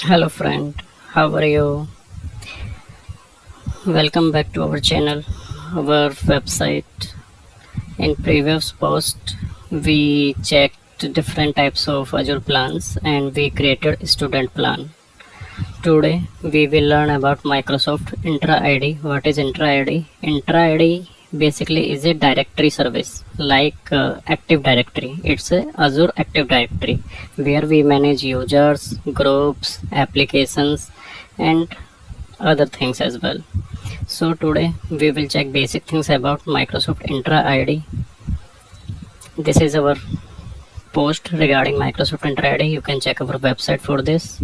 Hello friend, how are you? Welcome back to our channel, our website. In previous post, we checked different types of Azure plans and we created student plan. Today, we will learn about Microsoft Entra ID. What is Entra ID? Entra ID basically is a directory service like Active Directory. It's a Azure Active Directory where we manage users, groups, applications, and other things as well. So today we will check basic things about Microsoft Entra ID. This is our post regarding Microsoft Entra ID. You can check our website for this.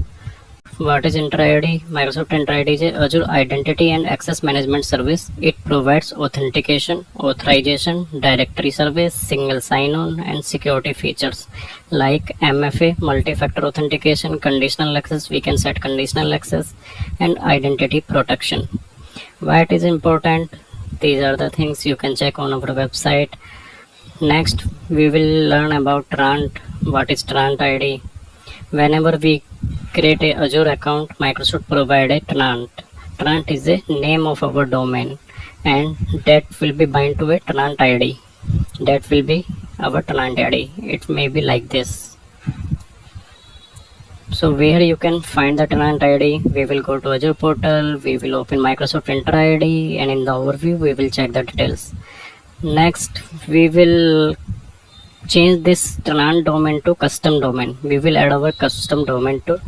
What is Entra ID? Microsoft Entra ID is a Azure Identity and Access Management Service. It provides authentication, authorization, directory service, single sign-on, and security features like MFA, multi-factor authentication, conditional access. We can set conditional access, and identity protection. Why it is important? These are the things you can check on our website. Next, we will learn about Trant. What is Trant ID? Whenever we create a Azure account, Microsoft provide a Trant. Trant is the name of our domain and that will be bind to a Trant ID. That will be our Trant ID. It may be like this. So where you can find the Trant ID, we will go to Azure portal, we will open Microsoft Entra ID, and in the overview we will check the details. Next, we will change this Trant domain to custom domain. We will add our custom domain to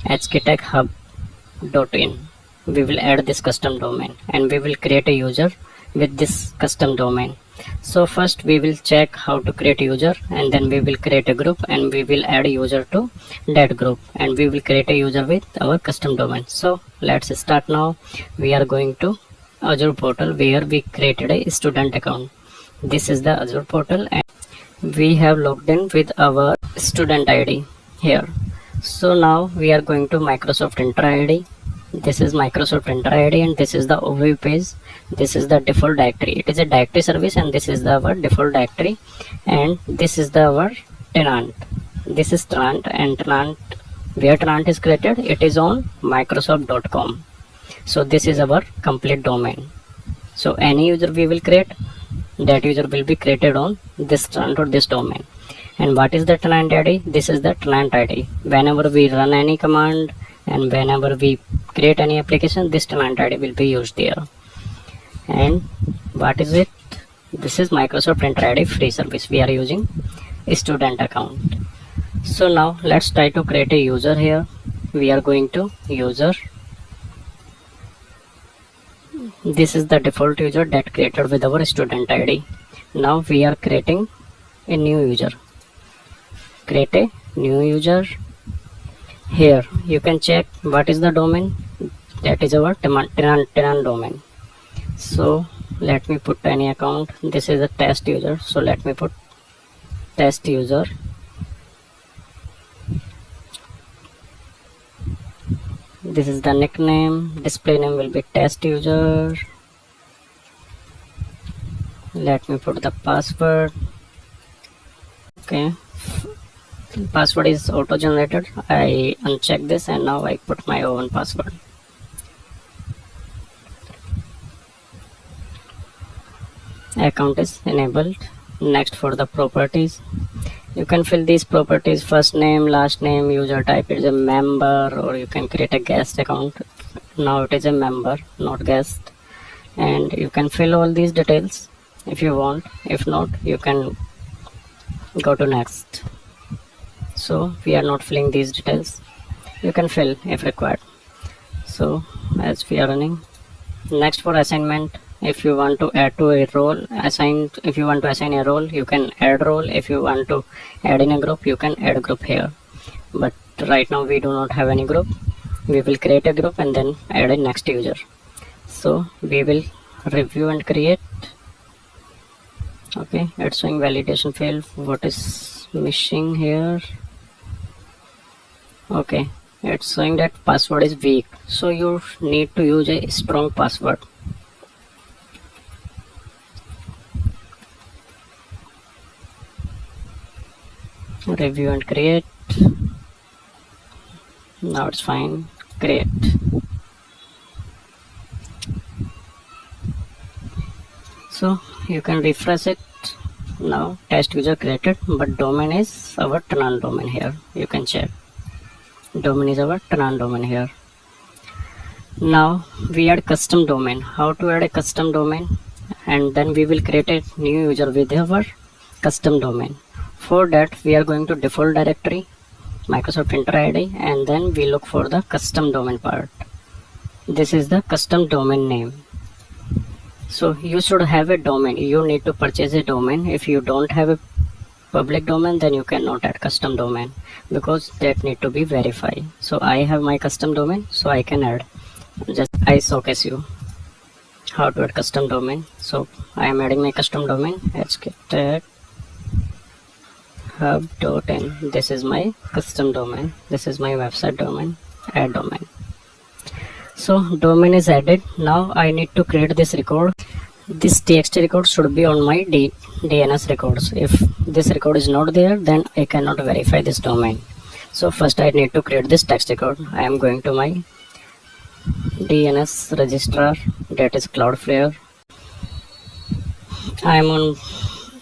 HKTECH-HUB.in. We will add this custom domain and we will create a user with this custom domain. So first we will check how to create a user, and then we will create a group and we will add a user to that group, and we will create a user with our custom domain. So let's start now. We are going to Azure portal where we created a student account. This is the Azure portal and we have logged in with our student ID here. So now we are going to Microsoft Entra ID. This is Microsoft Entra ID and this is the overview page. This is the default directory. It is a directory service and this is our default directory, and this is our tenant. This is Trant, and Trant, where Trant is created, it is on Microsoft.com. So this is our complete domain. So any user we will create, that user will be created on this Trant or this domain. And what is the Trant ID? This is the Trant ID. Whenever we run any command and whenever we create any application, this Trant ID will be used there. And what is it? This is Microsoft Entra ID free service. We are using a student account. So now let's try to create a user here. We are going to user. This is the default user that created with our student ID. Now we are creating a new user. Create a new user. Here you can check what is the domain. That is our tenant domain. So let me put any account. This is a test user, so let me put test user. This is the nickname. Display name will be test user. Let me put the password. Okay, password is auto generated. I uncheck this and now I put my own password. Account is enabled. Next, for the properties, you can fill these properties: first name, last name, user type. It is a member, or you can create a guest account. Now it is a member, not guest, and you can fill all these details if you want. If not, you can go to next. So we are not filling these details. You can fill if required. So as we are running, next for assignment, if you want to add to a role, if you want to assign a role, you can add role. If you want to add in a group, you can add a group here. But right now we do not have any group. We will create a group and then add a next user. So we will review and create. Okay, it's showing validation failed. What is missing here? Okay, it's showing that password is weak, so you need to use a strong password. Review and create. Now it's fine. Create. So you can refresh it. Now test user created, but domain is our tenant domain here. You can check. Domain is our tenant domain here. Now we add custom domain. How to add a custom domain? And then we will create a new user with our custom domain. For that we are going to default directory, Microsoft Entra ID, and then we look for the custom domain part. This is the custom domain name. So you should have a domain. You need to purchase a domain. If you don't have a public domain, then you cannot add custom domain, because that need to be verified. So I have my custom domain, so I can add. Just I showcase you how to add custom domain. So I am adding my custom domain, HKTECH-HUB.in. This is my custom domain. This is my website domain. Add domain. So domain is added. Now I need to create this record. This txt record should be on my DNS records. If this record is not there, then I cannot verify this domain. So first I need to create this text record. I am going to my DNS registrar, that is Cloudflare. I am on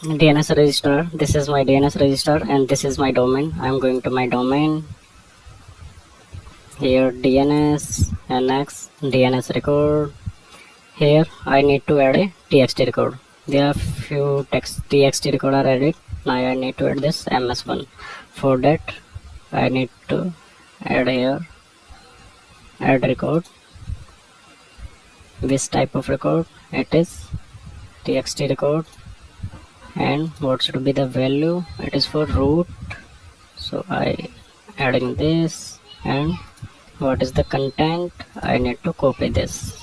DNS registrar. This is my DNS registrar and this is my domain. I am going to my domain. Here DNS, NX, DNS record. Here I need to add a txt record. There are few txt record are added. Now I need to add this ms1. For that I need to add here add record. This type of record, it is txt record, and what should be the value? It is for root. So I adding this, and what is the content? I need to copy this,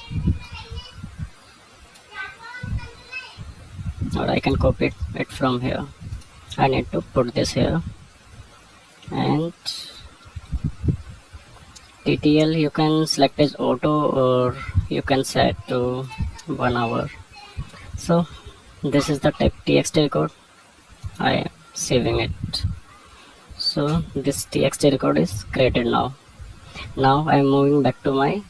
or I can copy it from here. I need to put this here, and TTL you can select as auto, or you can set to 1 hour. So this is the txt record. I am saving it. So this txt record is created now. Now I am moving back to my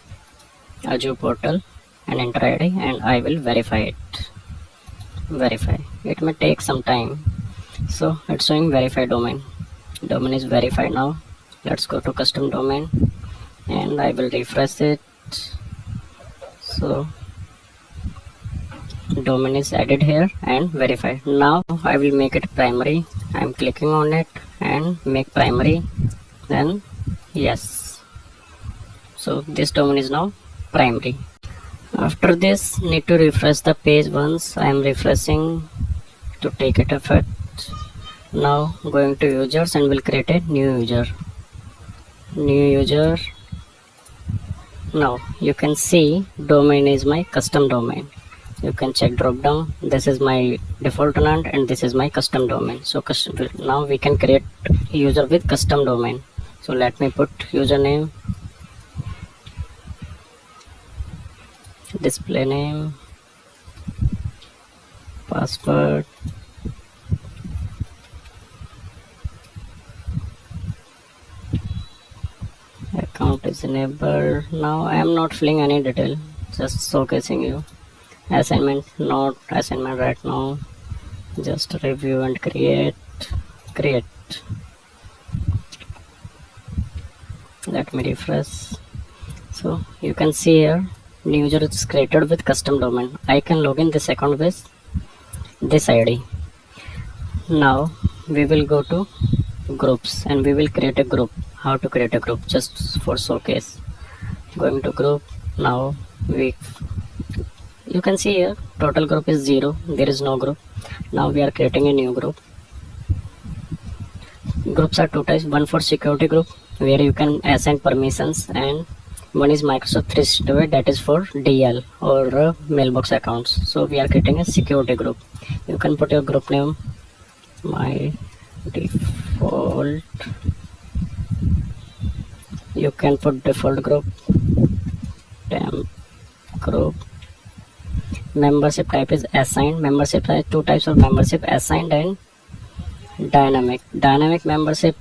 Azure portal and Entra ID, and I will verify it. Verify. It may take some time. So it's showing verify domain. Domain is verified now. Let's go to custom domain, and I will refresh it. So domain is added here and verified. Now I will make it primary. I am clicking on it and make primary, then yes. So this domain is now primary. After this, need to refresh the page once. I am refreshing to take it effect. Now going to users and will create a new user. New user. Now you can see domain is my custom domain. You can check drop down. This is my default tenant and this is my custom domain. So now we can create user with custom domain. So let me put username, display name, password, account is enabled. Now I am not filling any detail, just showcasing you. Assignment, not assignment right now, just review and create. Let me refresh. So you can see here new user is created with custom domain. I can log in this account with this ID. Now we will go to groups and we will create a group. How to create a group, just for showcase. Going to group. Now you can see here total group is 0. There is no group. Now we are creating a new group. Groups are two types. One for security group, where you can assign permissions, and one is Microsoft 365, that is for DL or mailbox accounts. So we are creating a security group. You can put your group name, my default. You can put default group, temp group. Membership type is assigned. Membership type, two types of membership, assigned and dynamic. Dynamic membership.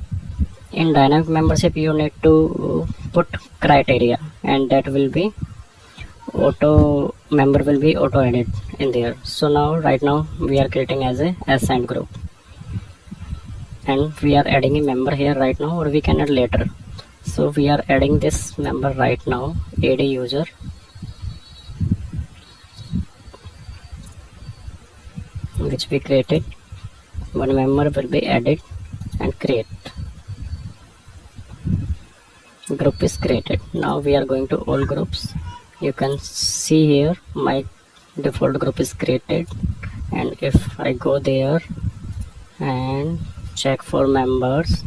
In dynamic membership you need to input criteria, and that will be member will be auto added in there. So now right now we are creating as a assigned group, and we are adding a member here right now, or we can add later. So we are adding this member right now, AD user, which we created. One member will be added and create. Group is created. Now we are going to all groups. You can see here my default group is created, and if I go there and check for members,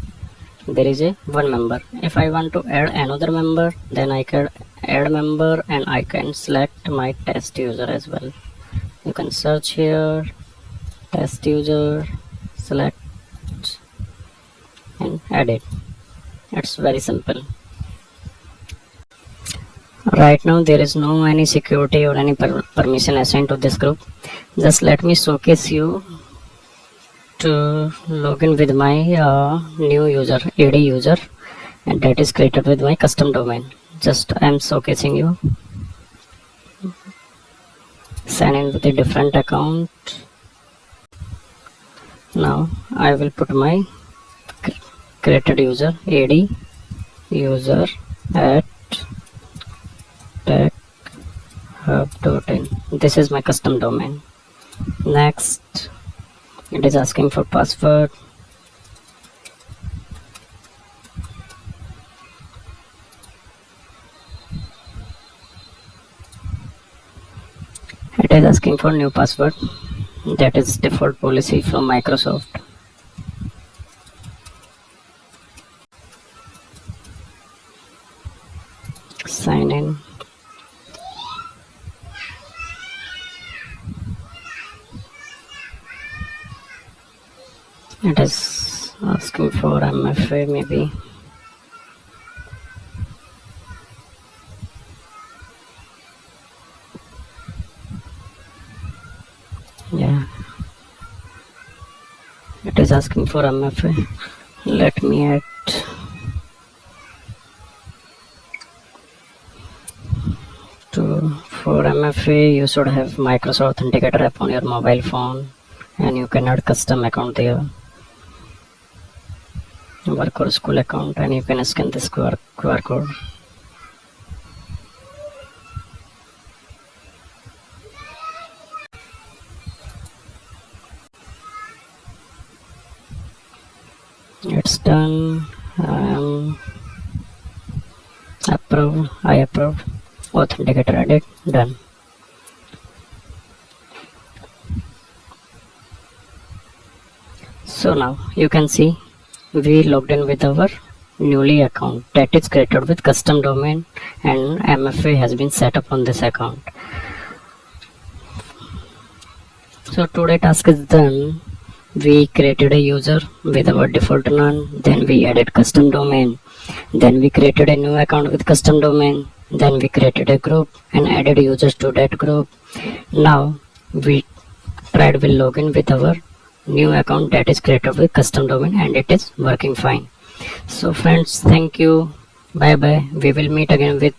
there is a one member. If I want to add another member, then I can add member, and I can select my test user as well. You can search here, test user, select and add it. It's very simple. Right now there is no any security or any permission assigned to this group. Just let me showcase you to log in with my new user, AD user, and that is created with my custom domain. Just I am showcasing you. Sign in with a different account. Now I will put my created user, AD user at HKTECH-HUB.in. This is my custom domain. Next, it is asking for password. It is asking for new password. That is default policy from Microsoft. Sign in. It is asking for MFA maybe. Yeah, it is asking for MFA. Let me add for MFA. You should have Microsoft Authenticator app on your mobile phone, and you can add custom account there, work or school account, and you can scan this QR code. It's done. Approve. I approve. Authenticator added. Done. So now you can see we logged in with our newly account that is created with custom domain, and MFA has been set up on this account. So today task is done. We created a user with our default none, then we added custom domain, then we created a new account with custom domain, then we created a group and added users to that group. Now we tried will log in with our new account that is created with custom domain, and it is working fine. So friends, thank you. Bye bye. We will meet again with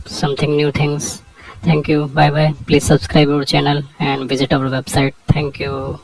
something new things. Thank you. Bye bye. Please subscribe our channel and visit our website. Thank you.